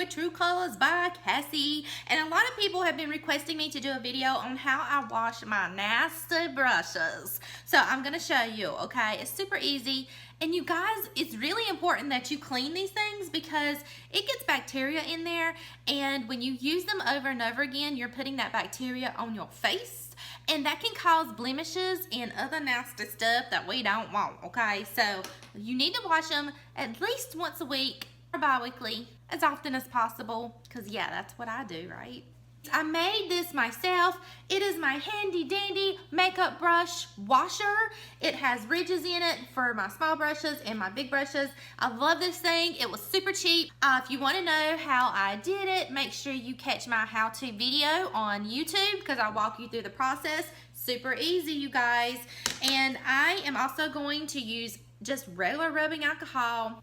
with True Colors by Cassie. And a lot of people have been requesting me to do a video on how I wash my nasty brushes. So I'm going to show you, okay? It's super easy. And you guys, it's really important that you clean these things because it gets bacteria in there. And when you use them over and over again, you're putting that bacteria on your face. And that can cause blemishes and other nasty stuff that we don't want, okay? So you need to wash them at least once a week or bi-weekly, as often as possible, because yeah, that's what I do, right? I made this myself. It is my handy dandy makeup brush washer. It has ridges in it for my small brushes and my big brushes. I love this thing. It was super cheap. If you want to know how I did it, make sure you catch my how-to video on YouTube because I'll walk you through the process. Super easy, you guys. And I am also going to use just regular rubbing alcohol.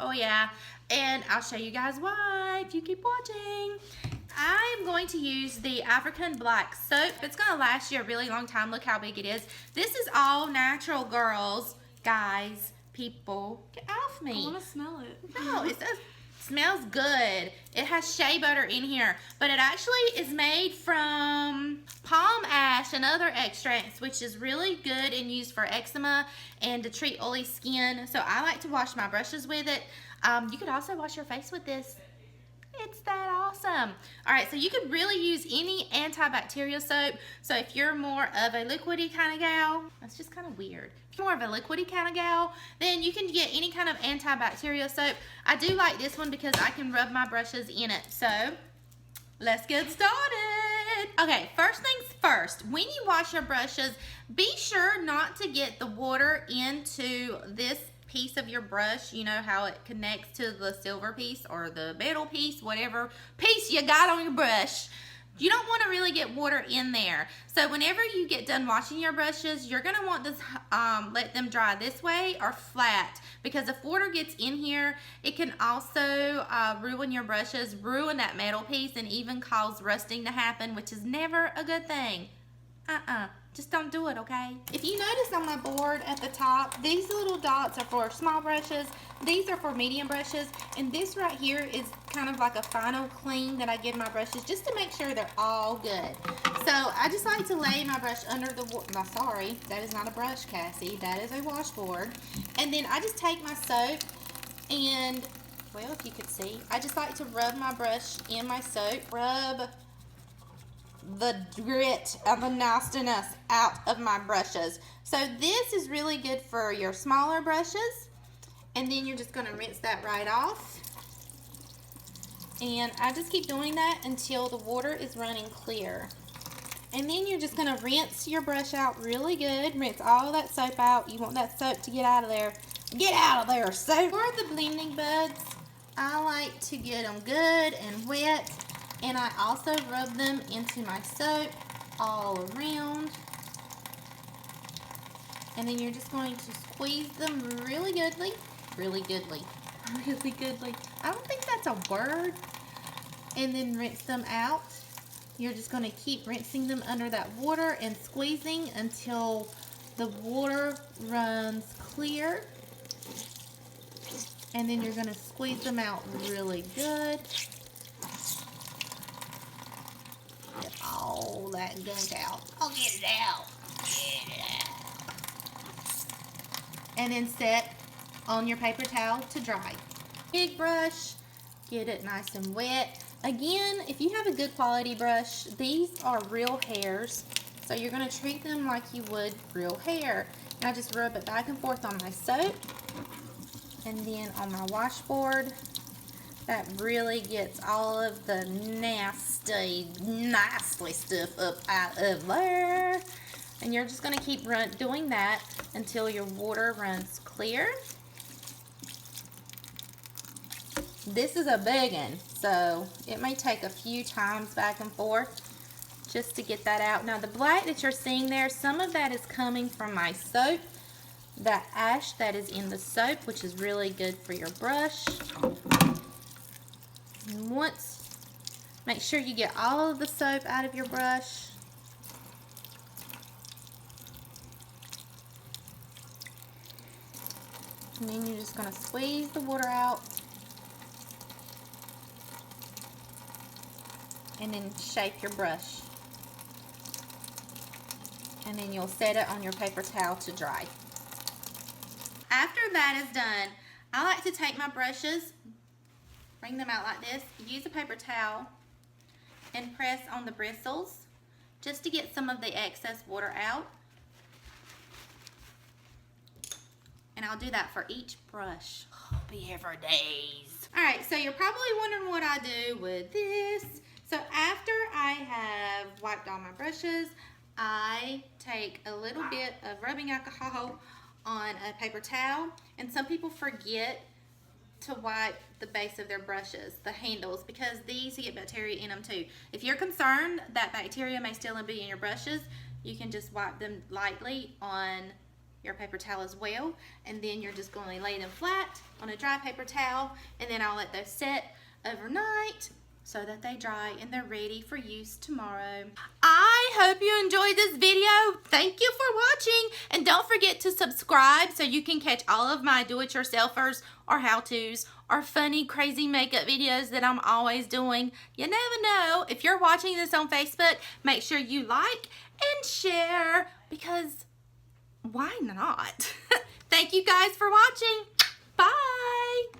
Oh yeah, and I'll show you guys why if you keep watching. I'm going to use the African black soap. It's gonna last you a really long time. Look how big it is. This is all natural, girls, guys, people. Get off me. I wanna smell it. No, it says smells good. It has shea butter in here, but it actually is made from palm ash and other extracts, which is really good and used for eczema and to treat oily skin. So I like to wash my brushes with it. You could also wash your face with this. It's that awesome. All right, so you could really use any antibacterial soap. So if you're more of a liquidy kind of gal, that's just kind of weird. If you're more of a liquidy kind of gal, then you can get any kind of antibacterial soap. I do like this one because I can rub my brushes in it. So let's get started. Okay, first things first, when you wash your brushes, be sure not to get the water into this piece of your brush. You know how it connects to the silver piece or the metal piece, whatever piece you got on your brush. You don't want to really get water in there. So whenever you get done washing your brushes, you're going to want to let them dry this way or flat, because if water gets in here, it can also ruin your brushes, ruin that metal piece, and even cause rusting to happen, which is never a good thing. Just don't do it, okay? If you notice on my board at the top, these little dots are for small brushes, these are for medium brushes, and this right here is kind of like a final clean that I give my brushes just to make sure they're all good. So I just like to lay my brush under the, no, sorry, that is not a brush, Cassie, that is a washboard. And then I just take my soap and, well, if you could see, I just like to rub my brush in my soap, rub the grit and the nastiness out of my brushes. So this is really good for your smaller brushes, and then you're just going to rinse that right off. And I just keep doing that until the water is running clear. And then you're just going to rinse your brush out really good. Rinse all that soap out. You want that soap to get out of there. Get out of there, soap. For the blending buds, I like to get them good and wet. And I also rub them into my soap all around. And then you're just going to squeeze them really goodly. Really goodly. Really goodly. I don't think that's a word. And then rinse them out. You're just going to keep rinsing them under that water and squeezing until the water runs clear. And then you're going to squeeze them out really good. All that gunk out. I'll get it out. Get it out. And then set on your paper towel to dry. Big brush, get it nice and wet. Again, if you have a good quality brush, these are real hairs. So you're going to treat them like you would real hair. And I just rub it back and forth on my soap. And then on my washboard. That really gets all of the nasty stuff up out of there. And you're just going to keep doing that until your water runs clear. This is a big one, so it may take a few times back and forth just to get that out. Now the black that you're seeing there, some of that is coming from my soap. The ash that is in the soap, which is really good for your brush. And make sure you get all of the soap out of your brush. And then you're just going to squeeze the water out. and then shape your brush. And then you'll set it on your paper towel to dry. After that is done, I like to take my brushes, bring them out like this, use a paper towel, and press on the bristles just to get some of the excess water out. And I'll do that for each brush. I'll be here for days. Alright, so you're probably wondering what I do with this. So after I have wiped all my brushes, I take a little bit of rubbing alcohol on a paper towel, and some people forget to wipe the base of their brushes, the handles, because these get bacteria in them too. If you're concerned that bacteria may still be in your brushes, you can just wipe them lightly on your paper towel as well, and then you're just going to lay them flat on a dry paper towel, and then I'll let those set overnight so that they dry and they're ready for use tomorrow. I hope you enjoyed this video. Thank you for watching, and don't forget to subscribe so you can catch all of my do-it-yourselfers or how-tos or funny crazy makeup videos that I'm always doing. You never know. If you're watching this on Facebook, make sure you like and share, because why not? Thank you guys for watching. Bye.